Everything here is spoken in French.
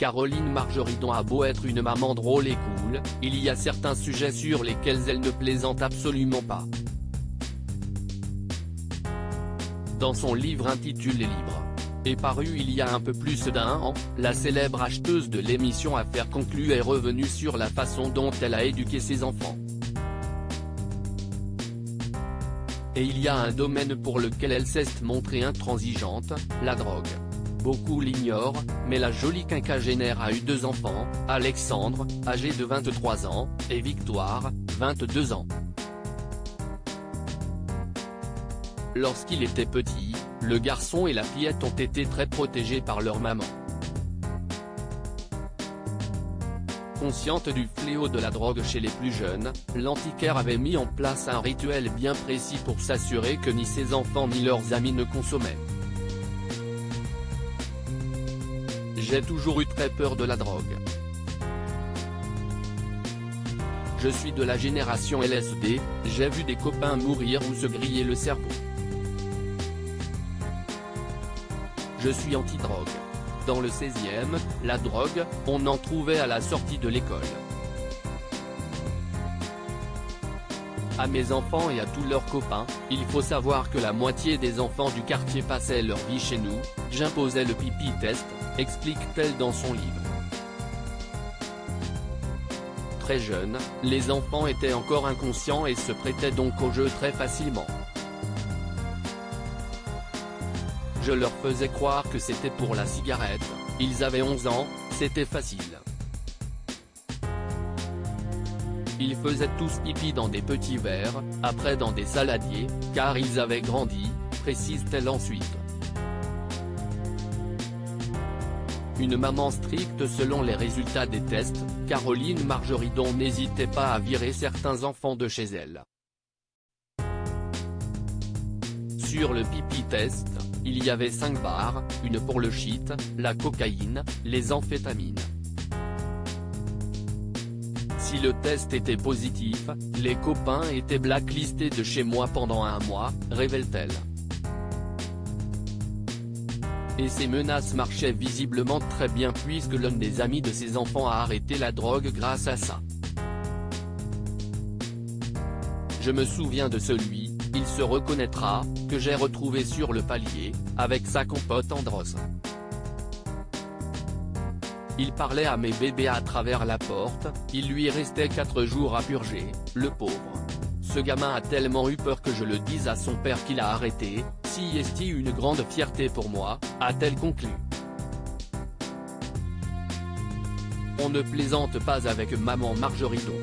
Caroline Margeridon a beau être une maman drôle et cool, il y a certains sujets sur lesquels elle ne plaisante absolument pas. Dans son livre intitulé Libre, est paru il y a un peu plus d'un an, la célèbre acheteuse de l'émission Affaires conclues est revenue sur la façon dont elle a éduqué ses enfants. Et il y a un domaine pour lequel elle s'est montrée intransigeante, la drogue. Beaucoup l'ignorent, mais la jolie quinquagénaire a eu 2 enfants, Alexandre, âgé de 23 ans, et Victoire, 22 ans. Lorsqu'il était petit, le garçon et la fillette ont été très protégés par leur maman. Consciente du fléau de la drogue chez les plus jeunes, l'antiquaire avait mis en place un rituel bien précis pour s'assurer que ni ses enfants ni leurs amis ne consommaient. J'ai toujours eu très peur de la drogue. Je suis de la génération LSD, j'ai vu des copains mourir ou se griller le cerveau. Je suis anti-drogue. Dans le 16e, la drogue, on en trouvait à la sortie de l'école. À mes enfants et à tous leurs copains, il faut savoir que la moitié des enfants du quartier passaient leur vie chez nous, j'imposais le pipi test, explique-t-elle dans son livre. Très jeunes, les enfants étaient encore inconscients et se prêtaient donc au jeu très facilement. Je leur faisais croire que c'était pour la cigarette, ils avaient 11 ans, c'était facile. Ils faisaient tous pipi dans des petits verres, après dans des saladiers, car ils avaient grandi, précise-t-elle ensuite. Une maman stricte selon les résultats des tests, Caroline Margeridon n'hésitait pas à virer certains enfants de chez elle. Sur le pipi test, il y avait 5 barres, une pour le shit, la cocaïne, les amphétamines. Si le test était positif, les copains étaient blacklistés de chez moi pendant 1 mois, révèle-t-elle. Et ces menaces marchaient visiblement très bien puisque l'un des amis de ses enfants a arrêté la drogue grâce à ça. Je me souviens de celui, il se reconnaîtra, que j'ai retrouvé sur le palier, avec sa compote en brosse. Il parlait à mes bébés à travers la porte, il lui restait 4 jours à purger, le pauvre. Ce gamin a tellement eu peur que je le dise à son père qu'il a arrêté, si est une grande fierté pour moi, a-t-elle conclu. On ne plaisante pas avec maman Margeridon.